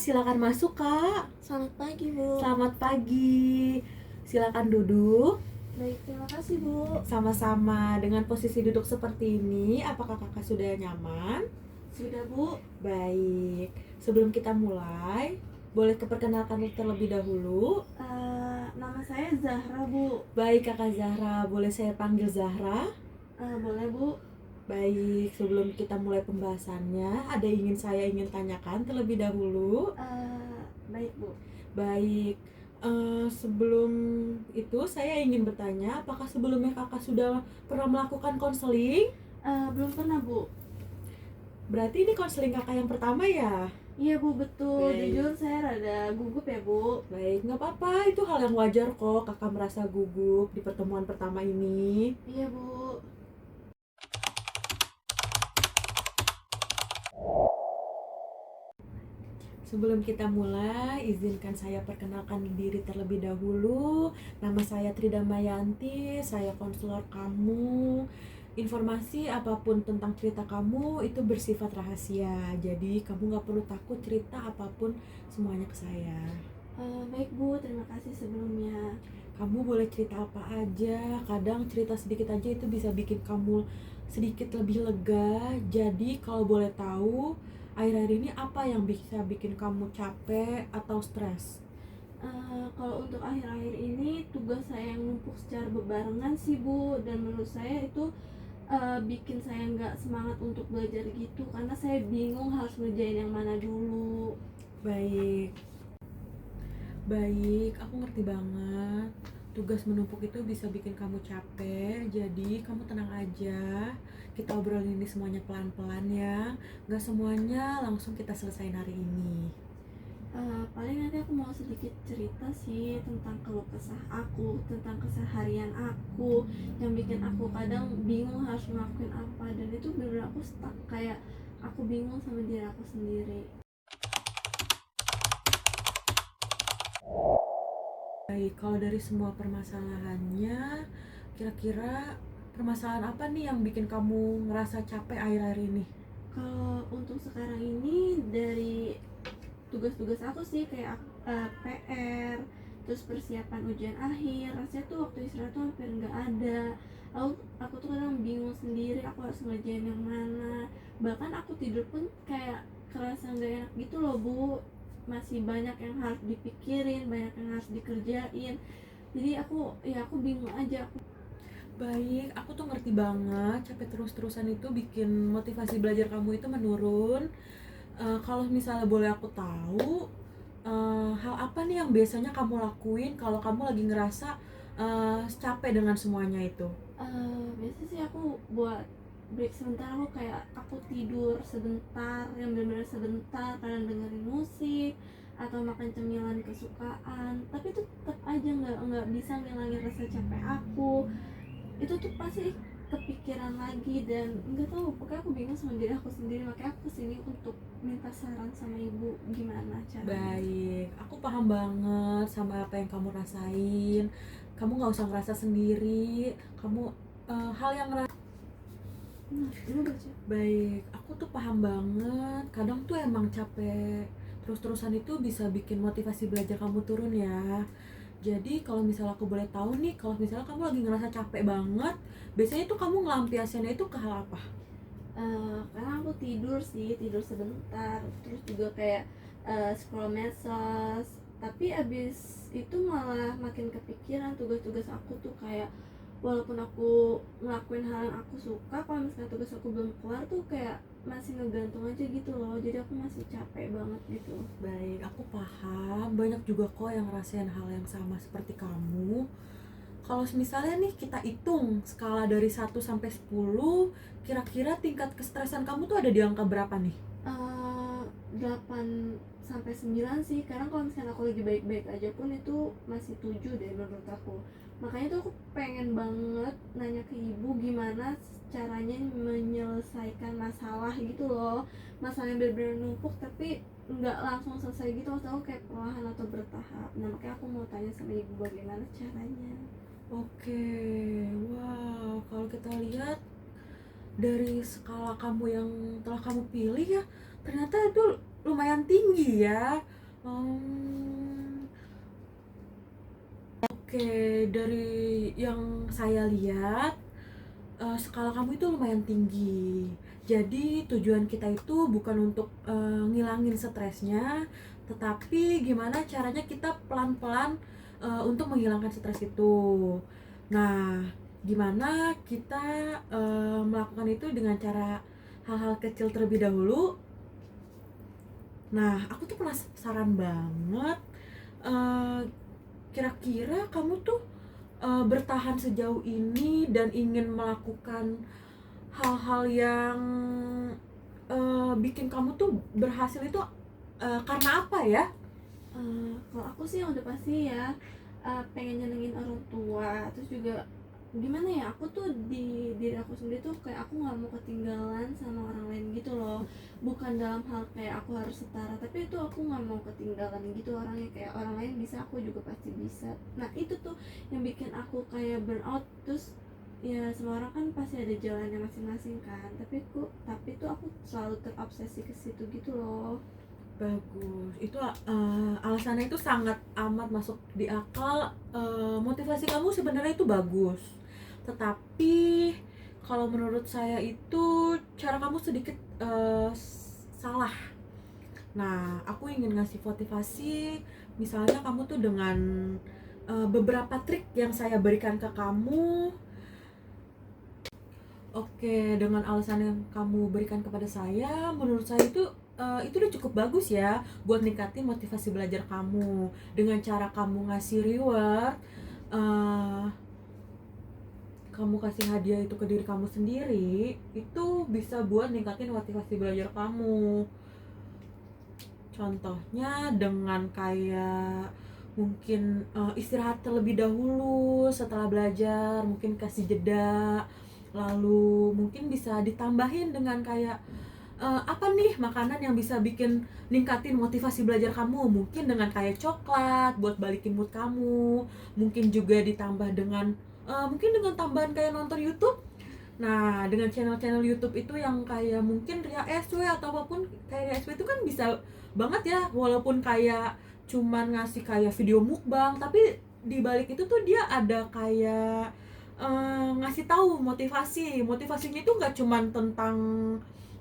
silakan masuk, Kak. Selamat pagi, Bu. Selamat pagi. Silakan duduk. Baik, terima kasih, Bu. Sama-sama. Dengan posisi duduk seperti ini, apakah Kakak sudah nyaman? Sudah, Bu. Baik. Sebelum kita mulai, boleh keperkenalkan terlebih dahulu? Nama saya Zahra, Bu. Baik, Kakak Zahra. Boleh saya panggil Zahra? Boleh, Bu. Baik, sebelum kita mulai pembahasannya, ada yang saya ingin tanyakan terlebih dahulu. Baik, Bu. Baik, sebelum itu saya ingin bertanya, apakah sebelumnya kakak sudah pernah melakukan konseling? Belum pernah, Bu. Berarti ini konseling kakak yang pertama ya? Iya, Bu, betul. Baik. Jujur saya rada gugup ya, Bu. Baik, nggak apa-apa, itu hal yang wajar kok kakak merasa gugup di pertemuan pertama ini. Iya, Bu. Sebelum kita mulai, izinkan saya perkenalkan diri terlebih dahulu. Nama saya Tridamayanti, saya konselor kamu. Informasi apapun tentang cerita kamu itu bersifat rahasia. Jadi kamu gak perlu takut cerita apapun semuanya ke saya. Baik, Bu. Terima kasih sebelumnya. Kamu boleh cerita apa aja. Kadang cerita sedikit aja itu bisa bikin kamu sedikit lebih lega. Jadi kalau boleh tahu, akhir-akhir ini apa yang bisa bikin kamu capek atau stres? Kalau untuk akhir-akhir ini tugas saya yang numpuk secara bebarengan sih, Bu, dan menurut saya itu bikin saya nggak semangat untuk belajar gitu karena saya bingung harus ngerjain yang mana dulu. Baik, aku ngerti banget. Tugas menumpuk itu bisa bikin kamu capek, jadi kamu tenang aja. Kita obrolin ini semuanya pelan-pelan ya. Gak semuanya langsung kita selesaiin hari ini. Paling nanti aku mau sedikit cerita sih tentang keluh kesah aku, tentang keseharian aku yang bikin aku kadang bingung harus ngelakuin apa, dan itu bener-bener aku stuck, kayak aku bingung sama diri aku sendiri. Baik, kalau dari semua permasalahannya, kira-kira permasalahan apa nih yang bikin kamu ngerasa capek akhir-akhir ini? Kalau untuk sekarang ini dari tugas-tugas aku sih kayak PR, terus persiapan ujian akhir, rasanya tuh waktu istirahat tuh hampir nggak ada. Aku tuh kadang bingung sendiri aku harus ngerjain yang mana, bahkan aku tidur pun kayak kerasa nggak enak gitu loh, Bu. Masih banyak yang harus dipikirin, banyak yang harus dikerjain, jadi aku bingung aja. Baik, aku tuh ngerti banget capek terus-terusan itu bikin motivasi belajar kamu itu menurun. Kalau misalnya boleh aku tahu, hal apa nih yang biasanya kamu lakuin kalau kamu lagi ngerasa capek dengan semuanya itu? Biasanya sih aku buat break sebentar, aku tidur sebentar, yang benar-benar sebentar, kadang dengerin musik atau makan cemilan kesukaan, tapi itu tetap aja nggak bisa ngilangin rasa capek aku. Itu tuh pasti kepikiran lagi, dan nggak tahu, pokoknya aku bingung sama diri aku sendiri, makanya aku kesini untuk minta saran sama ibu gimana caranya. Baik, aku paham banget sama apa yang kamu rasain. Kamu nggak usah ngerasa sendiri. Kamu hal yang Lu baca. baik, aku tuh paham banget. Kadang tuh emang capek terus-terusan itu bisa bikin motivasi belajar kamu turun ya. Jadi kalau misalnya aku boleh tahu nih, kalau misalnya kamu lagi ngerasa capek banget, biasanya tuh kamu ngelampiasinnya itu ke hal apa? Karena aku tidur sebentar, terus juga kayak scroll medsos, tapi abis itu malah makin kepikiran tugas-tugas aku tuh, kayak walaupun aku ngelakuin hal yang aku suka, kalau misalnya tugas aku belum kelar tuh kayak masih ngegantung aja gitu loh, jadi aku masih capek banget gitu. Baik, aku paham. Banyak juga kok yang ngerasain hal yang sama seperti kamu. Kalau misalnya nih kita hitung skala dari 1 sampai 10, kira-kira tingkat kestresan kamu tuh ada di angka berapa nih? 8 sampai 9 sih, karena kalau misalnya aku lagi baik-baik aja pun itu masih 7 deh menurut aku. Makanya tuh aku pengen banget nanya ke ibu gimana caranya menyelesaikan masalah gitu loh, masalah yang benar-benar numpuk tapi nggak langsung selesai gitu, maksud aku kayak perlahan atau bertahap. Nah, makanya aku mau tanya sama ibu bagaimana caranya. Oke, wow, kalau kita lihat dari skala kamu yang telah kamu pilih ya, ternyata itu lumayan tinggi ya. Mmm, oke, dari yang saya lihat, skala kamu itu lumayan tinggi. Jadi tujuan kita itu bukan untuk, ngilangin stresnya, tetapi gimana caranya kita pelan-pelan, untuk menghilangkan stres itu. Nah, gimana kita, melakukan itu dengan cara hal-hal kecil terlebih dahulu. Nah, aku tuh penasaran banget, eee, kira-kira kamu tuh, bertahan sejauh ini dan ingin melakukan hal-hal yang, bikin kamu tuh berhasil itu, karena apa ya? Kalau aku sih yang udah pasti ya, pengen nyenengin orang tua, terus juga gimana ya, aku tuh di diri aku sendiri tuh kayak aku nggak mau ketinggalan sama orang lain gitu loh. Bukan dalam hal kayak aku harus setara, tapi itu aku nggak mau ketinggalan gitu orangnya, kayak orang lain bisa aku juga pasti bisa. Nah itu tuh yang bikin aku kayak burn out. Terus ya semua orang kan pasti ada jalannya masing-masing kan, tapi tuh aku selalu terobsesi ke situ gitu loh. Bagus, itu, alasannya itu sangat amat masuk di akal, motivasi kamu sebenarnya itu bagus. Tetapi kalau menurut saya itu cara kamu sedikit, salah. Nah, aku ingin ngasih motivasi, misalnya kamu tuh dengan, beberapa trik yang saya berikan ke kamu. Oke, dengan alasan yang kamu berikan kepada saya, menurut saya itu udah cukup bagus ya buat ningkatin motivasi belajar kamu. Dengan cara kamu ngasih reward, eee, kamu kasih hadiah itu ke diri kamu sendiri, itu bisa buat ningkatin motivasi belajar kamu. Contohnya dengan kayak mungkin, istirahat terlebih dahulu setelah belajar, mungkin kasih jeda, lalu mungkin bisa ditambahin dengan kayak, apa nih makanan yang bisa bikin ningkatin motivasi belajar kamu, mungkin dengan kayak coklat buat balikin mood kamu, mungkin juga ditambah dengan, mungkin dengan tambahan kayak nonton YouTube. Nah, dengan channel-channel YouTube itu yang kayak mungkin Ria SW atau apapun, kayak Ria SW itu kan bisa banget ya, walaupun kayak cuman ngasih kayak video mukbang, tapi di balik itu tuh dia ada kayak, ngasih tahu motivasi. Motivasinya itu nggak cuman tentang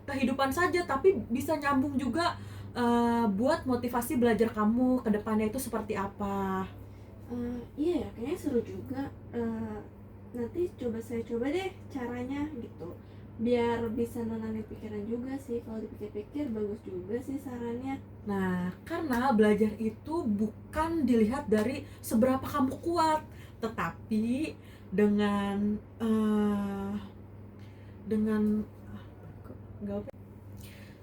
kehidupan saja, tapi bisa nyambung juga, buat motivasi belajar kamu ke depannya itu seperti apa. Iya ya, kayaknya seru juga. Nanti saya coba deh caranya gitu, biar bisa nenangin pikiran juga sih. Kalau dipikir-pikir bagus juga sih sarannya. Nah, karena belajar itu bukan dilihat dari seberapa kamu kuat, tetapi dengan, dengan kok nggak apa.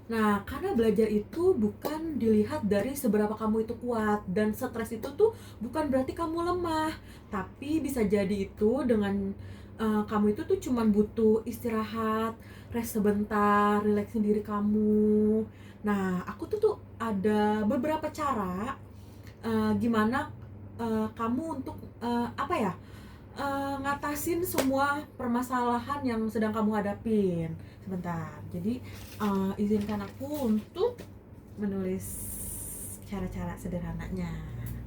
Nah, karena belajar itu bukan dilihat dari seberapa kamu itu kuat, dan stres itu tuh bukan berarti kamu lemah, tapi bisa jadi itu dengan, kamu itu tuh cuman butuh istirahat, rest sebentar, rileksin diri kamu. Nah, aku tuh ada beberapa cara, gimana, kamu untuk, apa ya, ngatasin semua permasalahan yang sedang kamu hadapin. Sebentar, jadi, izinkan aku untuk menulis cara-cara sederhananya.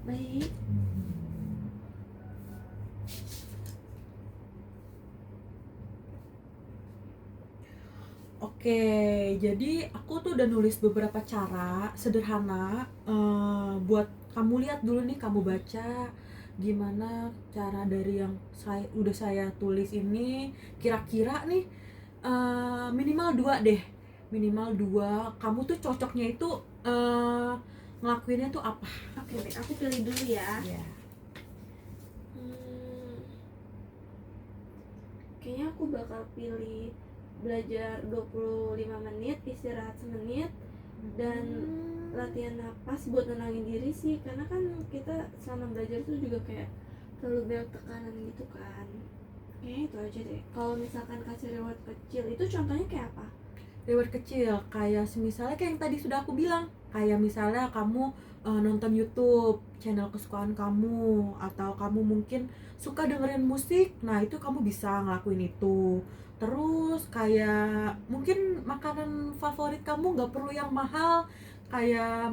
Baik. Oke, jadi aku tuh udah nulis beberapa cara sederhana, buat kamu lihat dulu nih, kamu baca gimana cara dari yang udah saya tulis ini. Kira-kira nih, minimal 2 deh, minimal 2 kamu tuh cocoknya itu, ngelakuinnya tuh apa? Oke, baik, aku pilih dulu ya. Ya. Hmm, Kayaknya aku bakal pilih belajar 25 menit, istirahat semenit, dan latihan napas buat nenangin diri sih. Karena kan kita selama belajar tuh juga kayak terlalu banyak tekanan gitu kan. Kayaknya itu aja deh. Kalau misalkan kasih reward kecil, itu contohnya kayak apa? Reward kecil kayak misalnya kayak yang tadi sudah aku bilang, kayak misalnya kamu, nonton YouTube channel kesukaan kamu, atau kamu mungkin suka dengerin musik, nah itu kamu bisa ngelakuin itu. Terus kayak mungkin makanan favorit kamu nggak perlu yang mahal, kayak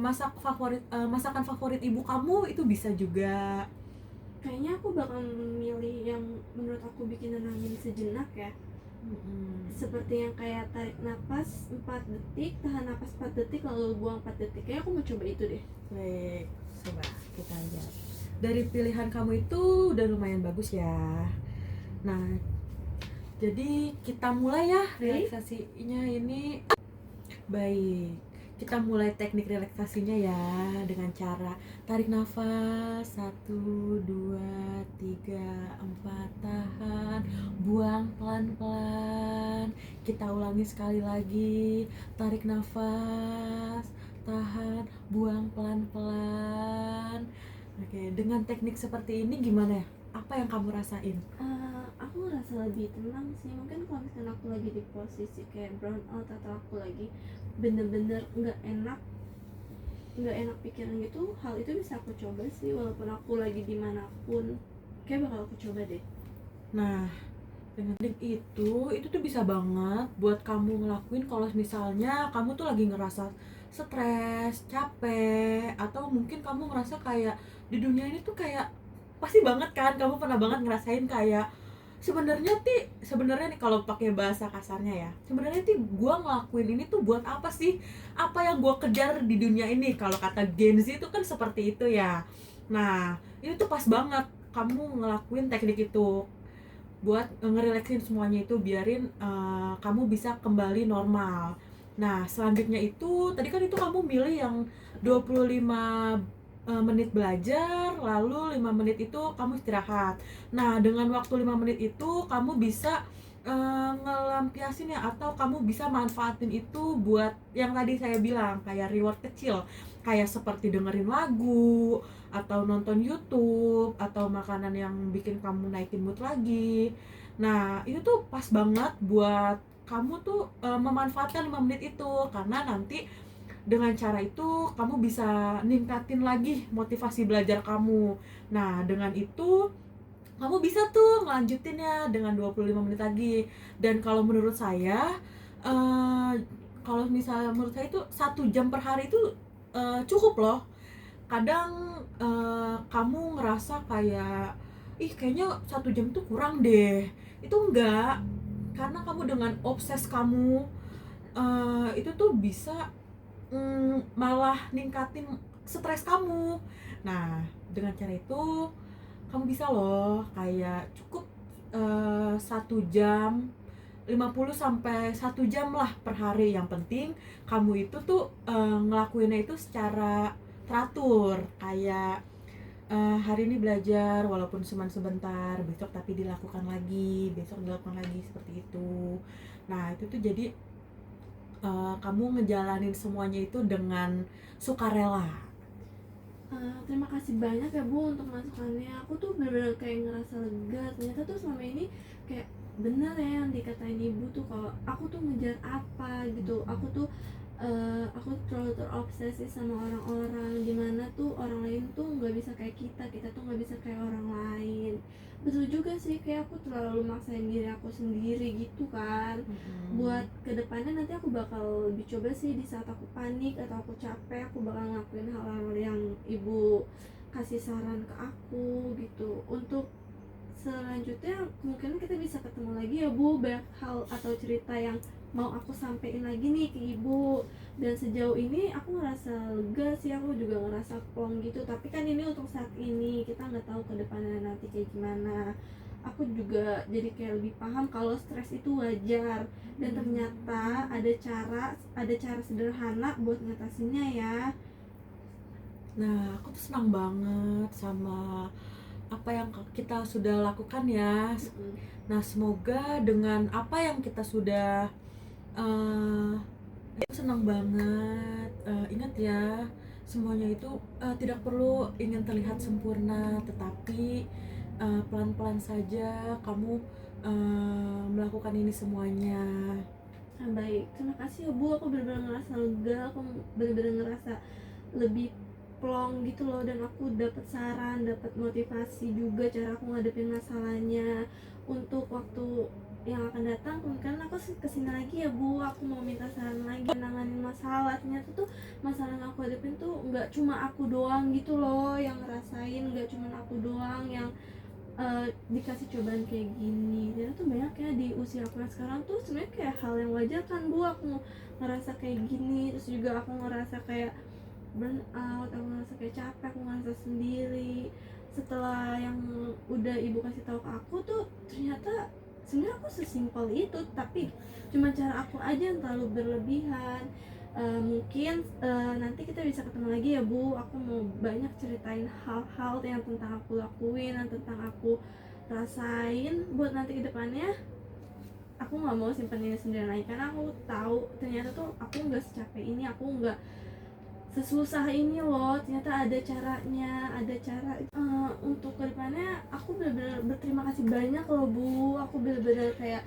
masakan favorit ibu kamu itu bisa juga. Kayaknya aku bakal memilih yang menurut aku bikin nenangin sejenak ya. Seperti yang kayak tarik napas 4 detik, tahan napas 4 detik, lalu buang 4 detik. Kayaknya aku mau coba itu deh. Baik, coba kita lihat. Dari pilihan kamu itu udah lumayan bagus ya. Nah, jadi kita mulai ya relaksasinya ini. Baik, kita mulai teknik relaksasinya ya dengan cara tarik nafas 1, 2, 3, 4, tahan, buang pelan-pelan. Kita ulangi sekali lagi, tarik nafas, tahan, buang pelan-pelan. Oke, dengan teknik seperti ini gimana ya? Apa yang kamu rasain? Aku ngerasa lebih tenang sih. Mungkin kalau misalkan aku lagi di posisi kayak brown out atau aku lagi bener-bener nggak enak pikiran gitu, hal itu bisa aku coba sih walaupun aku lagi dimanapun. Kayak bakal aku coba deh. Nah, dengan teknik itu tuh bisa banget buat kamu ngelakuin kalau misalnya kamu tuh lagi ngerasa stres, capek, atau mungkin kamu ngerasa kayak di dunia ini tuh kayak pasti banget kan kamu pernah banget ngerasain kayak sebenarnya nih kalau pakai bahasa kasarnya ya, sebenarnya nih gua ngelakuin ini tuh buat apa sih? Apa yang gua kejar di dunia ini? Kalau kata Gen Z itu kan seperti itu ya. Nah, ini tuh pas banget kamu ngelakuin teknik itu buat ngerelaksin semuanya itu, biarin kamu bisa kembali normal. Nah, selanjutnya itu tadi kan itu kamu milih yang 25 menit belajar, lalu 5 menit itu kamu istirahat. Nah, dengan waktu 5 menit itu kamu bisa ngelampiasin ya, atau kamu bisa manfaatin itu buat yang tadi saya bilang kayak reward kecil, kayak seperti dengerin lagu atau nonton YouTube atau makanan yang bikin kamu naikin mood lagi. Nah, itu tuh pas banget buat kamu tuh memanfaatkan 5 menit itu, karena nanti dengan cara itu kamu bisa ningkatin lagi motivasi belajar kamu. Nah, dengan itu kamu bisa tuh ngelanjutinnya dengan 25 menit lagi. Dan kalau menurut saya kalau misalnya menurut saya itu 1 jam per hari itu cukup loh. Kadang kamu ngerasa kayak kayaknya 1 jam tuh kurang deh. Itu enggak, karena kamu dengan obses kamu itu tuh bisa malah ningkatin stres kamu. Nah, dengan cara itu kamu bisa loh kayak cukup 1 jam 50 sampai 1 jam lah per hari. Yang penting kamu itu tuh ngelakuinnya itu secara teratur, kayak hari ini belajar walaupun cuma sebentar, besok tapi dilakukan lagi, besok dilakukan lagi, seperti itu. Nah, itu tuh jadi kamu ngejalanin semuanya itu dengan sukarela. Terima kasih banyak ya Bu untuk masukannya. Aku tuh bener-bener kayak ngerasa lega. Ternyata tuh selama ini kayak benar ya yang dikatain ibu tuh, kalau aku tuh ngejar apa gitu. Aku terlalu terobsesi sama orang-orang, dimana tuh orang lain tuh nggak bisa kayak kita tuh nggak bisa kayak orang lain. Betul juga sih, kayak aku terlalu maksain diri aku sendiri gitu kan. Buat kedepannya nanti aku bakal lebih coba sih, di saat aku panik atau aku capek, aku bakal ngelakuin hal-hal yang ibu kasih saran ke aku gitu. Untuk selanjutnya kemungkinan kita bisa ketemu lagi ya Bu, banyak hal atau cerita yang mau aku sampein lagi nih ke ibu. Dan sejauh ini aku ngerasa lega sih, aku juga ngerasa plong gitu. Tapi kan ini untuk saat ini, kita nggak tahu ke depannya nanti kayak gimana. Aku juga jadi kayak lebih paham kalau stres itu wajar, dan ternyata ada cara sederhana buat ngatasinnya ya. Nah, aku tuh senang banget sama apa yang kita sudah lakukan ya. Nah, semoga dengan apa yang kita sudah senang banget. Ingat ya, semuanya itu tidak perlu ingin terlihat sempurna, tetapi pelan-pelan saja kamu melakukan ini semuanya. Nah, baik, terima kasih ya Bu, aku benar-benar ngerasa lega, aku benar-benar ngerasa lebih plong gitu loh, dan aku dapat saran, dapat motivasi juga cara aku ngadepin masalahnya. Untuk waktu yang akan datang kemungkinan aku kesini lagi ya Bu, aku mau minta saran lagi nanganin masalah. Ternyata tuh masalah yang aku hadapin tuh nggak cuma aku doang gitu loh yang ngerasain, nggak cuma aku doang yang dikasih cobaan kayak gini. Jadi tuh banyak ya di usia aku yang sekarang tuh sebenarnya kayak hal yang wajar kan Bu, aku ngerasa kayak gini. Terus juga aku ngerasa kayak burn out, aku ngerasa kayak capek, aku ngerasa sendiri. Setelah yang udah ibu kasih tahu ke aku tuh ternyata sebenarnya aku sesimpel itu, tapi cuma cara aku aja yang terlalu berlebihan. Mungkin nanti kita bisa ketemu lagi ya Bu, aku mau banyak ceritain hal-hal yang tentang aku lakuin, yang tentang aku rasain buat nanti ke depannya. Aku nggak mau simpen ini sendirian lagi karena aku tahu ternyata tuh aku nggak secapek ini, aku nggak sesusah ini loh, ternyata ada caranya, ada cara. Untuk kedepannya aku benar-benar berterima kasih banyak loh Bu, aku benar-benar kayak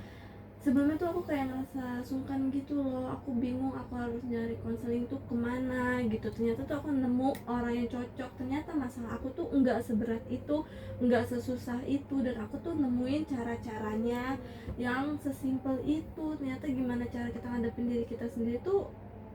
sebelumnya tuh aku kayak ngerasa sungkan gitu loh, aku bingung aku harus nyari konseling tuh kemana gitu. Ternyata tuh aku nemu orang yang cocok, ternyata masalah aku tuh nggak seberat itu, nggak sesusah itu, dan aku tuh nemuin cara-caranya yang sesimpel itu. Ternyata gimana cara kita ngadepin diri kita sendiri tuh,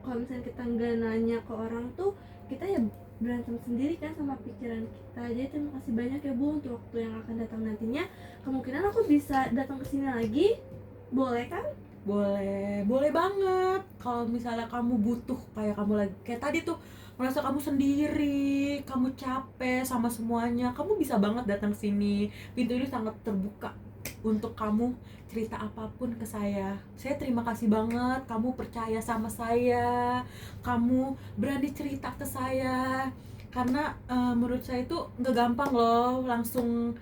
kalau misalnya kita nggak nanya ke orang tuh kita ya berantem sendiri kan sama pikiran kita. Jadi terima kasih banyak ya Bu untuk waktu yang akan datang nantinya. Kemungkinan aku bisa datang ke sini lagi, boleh kan? Boleh, boleh banget. Kalau misalnya kamu butuh, kayak kamu lagi kayak tadi tuh merasa kamu sendiri, kamu capek sama semuanya, kamu bisa banget datang sini. Pintu ini sangat terbuka untuk kamu cerita apapun ke saya. Saya terima kasih banget kamu percaya sama saya, kamu berani cerita ke saya. Karena menurut saya itu nggak gampang loh langsung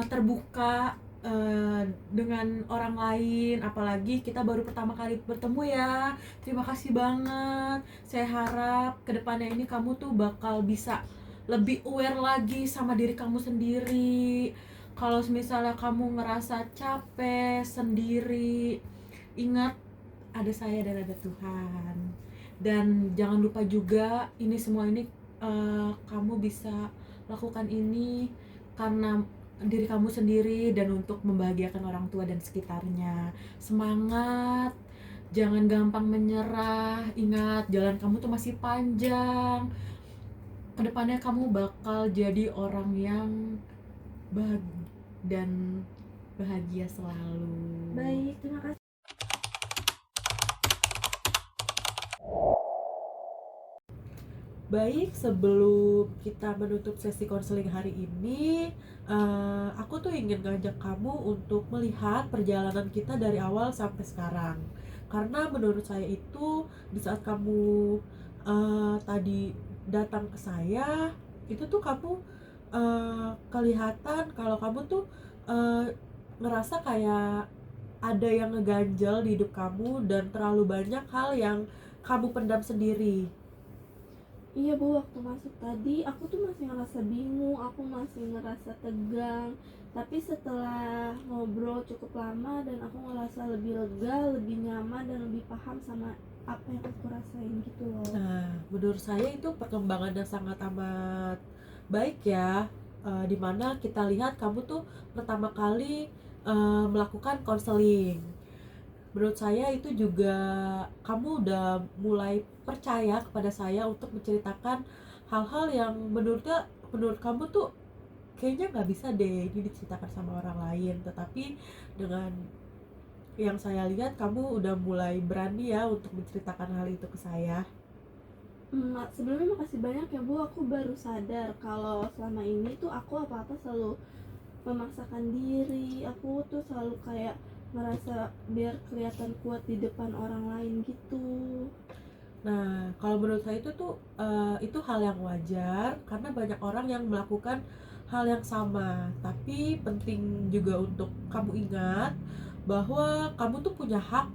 terbuka dengan orang lain, apalagi kita baru pertama kali bertemu ya. Terima kasih banget. Saya harap kedepannya ini kamu tuh bakal bisa lebih aware lagi sama diri kamu sendiri. Kalau misalnya kamu ngerasa capek sendiri, ingat ada saya dan ada Tuhan. Dan jangan lupa juga ini semua ini kamu bisa lakukan ini karena diri kamu sendiri dan untuk membahagiakan orang tua dan sekitarnya. Semangat, jangan gampang menyerah. Ingat, jalan kamu tuh masih panjang. Kedepannya kamu bakal jadi orang yang bahagia dan bahagia selalu. Baik, terima kasih. Baik, sebelum kita menutup sesi konseling hari ini, aku tuh ingin ngajak kamu untuk melihat perjalanan kita dari awal sampai sekarang. Karena menurut saya itu di saat kamu tadi datang ke saya, itu tuh kamu kelihatan kalau kamu tuh uh, ngerasa kayak ada yang ngeganjel di hidup kamu dan terlalu banyak hal yang kamu pendam sendiri. Iya Bu, waktu masuk tadi aku tuh masih ngerasa bingung, aku masih ngerasa tegang. Tapi setelah ngobrol cukup lama dan aku ngerasa lebih lega, lebih nyaman, dan lebih paham sama apa yang aku rasain gitu loh. Nah, menurut saya itu perkembangan yang sangat amat baik ya, dimana kita lihat kamu tuh pertama kali melakukan konseling. Menurut saya itu juga kamu udah mulai percaya kepada saya untuk menceritakan hal-hal yang menurut kamu tuh kayaknya nggak bisa deh ini diceritakan sama orang lain. Tetapi dengan yang saya lihat kamu udah mulai berani ya untuk menceritakan hal itu ke saya. Sebelumnya makasih banyak ya Bu, aku baru sadar kalau selama ini tuh aku apa-apa selalu memaksakan diri. Aku tuh selalu kayak merasa biar kelihatan kuat di depan orang lain gitu. Nah, kalau menurut saya itu hal yang wajar karena banyak orang yang melakukan hal yang sama. Tapi penting juga untuk kamu ingat bahwa kamu tuh punya hak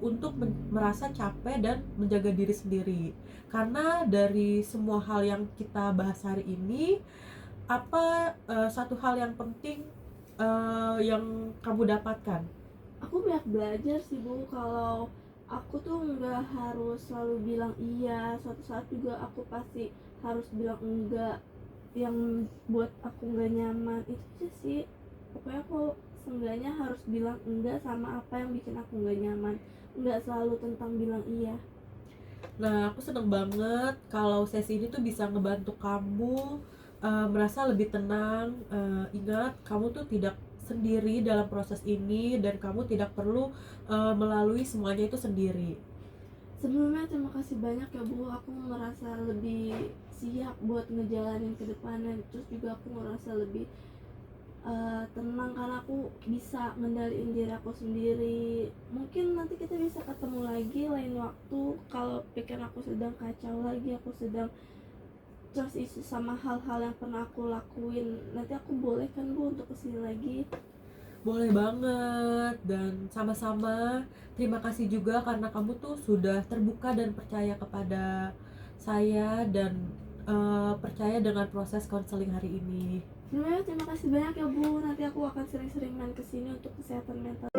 untuk merasa capek dan menjaga diri sendiri. Karena dari semua hal yang kita bahas hari ini, satu hal yang penting yang kamu dapatkan? Aku banyak belajar sih Bu, kalau aku tuh nggak harus selalu bilang iya, suatu saat juga aku pasti harus bilang enggak yang buat aku nggak nyaman. Itu aja sih, pokoknya aku seenggaknya harus bilang enggak sama apa yang bikin aku nggak nyaman, nggak selalu tentang bilang iya. Nah, aku seneng banget kalau sesi ini tuh bisa ngebantu kamu merasa lebih tenang. Ingat, kamu tuh tidak sendiri dalam proses ini dan kamu tidak perlu melalui semuanya itu sendiri. Sebelumnya terima kasih banyak ya Bu, aku merasa lebih siap buat ngejalanin ke depannya. Terus juga aku merasa lebih tenang karena aku bisa ngendaliin diri aku sendiri. Mungkin nanti kita bisa ketemu lagi lain waktu kalau pikiran aku sedang kacau lagi, aku sedang trust isu sama hal-hal yang pernah aku lakuin. Nanti aku boleh kan Bu untuk kesini lagi? Boleh banget, dan sama-sama terima kasih juga karena kamu tuh sudah terbuka dan percaya kepada saya dan percaya dengan proses konseling hari ini. Sebenarnya terima kasih banyak ya Bu, nanti aku akan sering-sering main kesini untuk kesehatan mental.